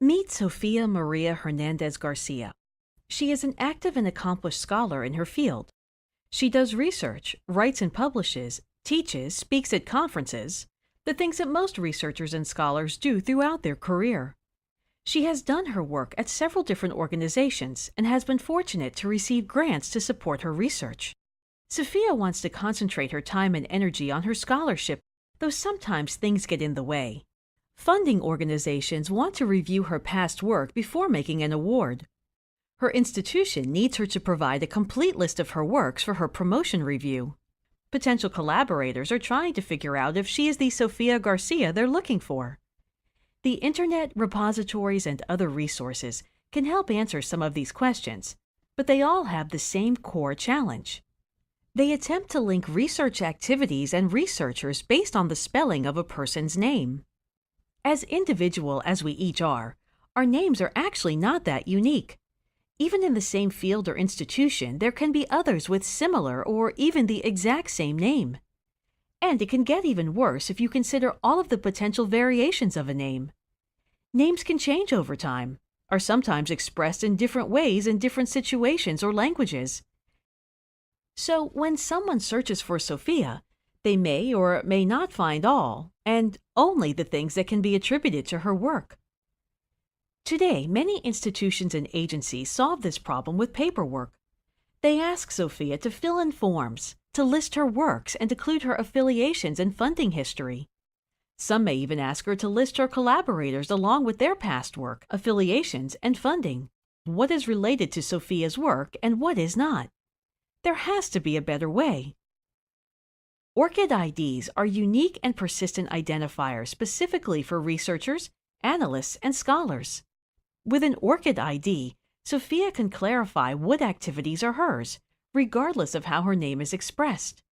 Meet Sofia Maria Hernandez Garcia. She is an active and accomplished scholar in her field. She does research, writes and publishes, teaches, speaks at conferences, the things that most researchers and scholars do throughout their career. She has done her work at several different organizations and has been fortunate to receive grants to support her research. Sofia wants to concentrate her time and energy on her scholarship, though sometimes things get in the way. Funding organizations want to review her past work before making an award. Her institution needs her to provide a complete list of her works for her promotion review. Potential collaborators are trying to figure out if she is the Sofia Garcia they're looking for. The internet, repositories, and other resources can help answer some of these questions, but they all have the same core challenge. They attempt to link research activities and researchers based on the spelling of a person's name. As individual as we each are, our names are actually not that unique. Even in the same field or institution, there can be others with similar or even the exact same name. And it can get even worse if you consider all of the potential variations of a name. Names can change over time, are sometimes expressed in different ways in different situations or languages. So when someone searches for Sofia, they may or may not find all, and only the things that can be attributed to her work. Today, many institutions and agencies solve this problem with paperwork. They ask Sofia to fill in forms, to list her works, and include her affiliations and funding history. Some may even ask her to list her collaborators along with their past work, affiliations, and funding. What is related to Sofia's work and what is not? There has to be a better way. ORCID IDs are unique and persistent identifiers specifically for researchers, analysts, and scholars. With an ORCID ID, Sofia can clarify what activities are hers, regardless of how her name is expressed.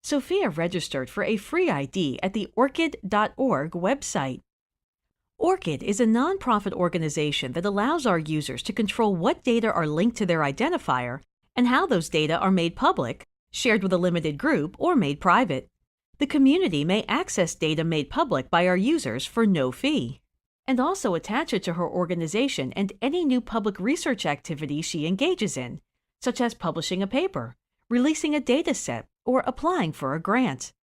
Sofia registered for a free ID at the ORCID.org website. ORCID is a nonprofit organization that allows our users to control what data are linked to their identifier and how those data are made public, shared with a limited group, or made private. The community may access data made public by our users for no fee, and also attach it to her organization and any new public research activities she engages in, such as publishing a paper, releasing a data set, or applying for a grant.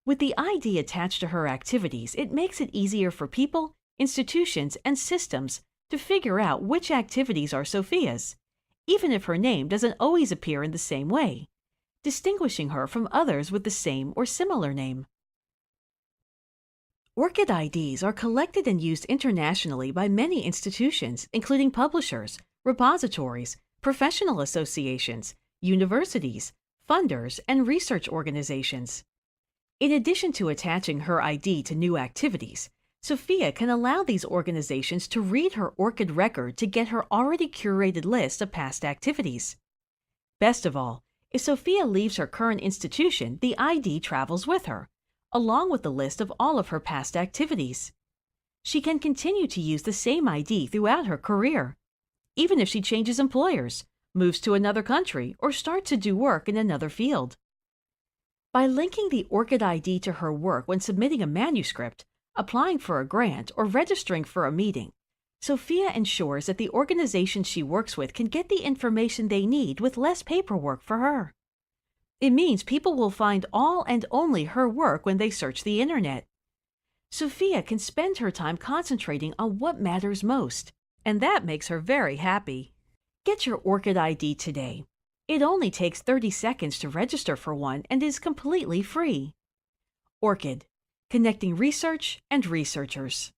With the ID attached to her activities, it makes it easier for people, institutions, and systems to figure out which activities are Sofia's, even if her name doesn't always appear in the same way, distinguishing her from others with the same or similar name. ORCID IDs are collected and used internationally by many institutions, including publishers, repositories, professional associations, universities, funders, and research organizations. In addition to attaching her ID to new activities, Sofia can allow these organizations to read her ORCID record to get her already curated list of past activities. Best of all, if Sofia leaves her current institution, the ID travels with her, along with the list of all of her past activities. She can continue to use the same ID throughout her career, even if she changes employers, moves to another country, or starts to do work in another field. By linking the ORCID ID to her work when submitting a manuscript, applying for a grant, or registering for a meeting, Sofia ensures that the organizations she works with can get the information they need with less paperwork for her. It means people will find all and only her work when they search the internet. Sofia can spend her time concentrating on what matters most, and that makes her very happy. Get your ORCID ID today. It only takes 30 seconds to register for one and is completely free. ORCID, connecting research and researchers.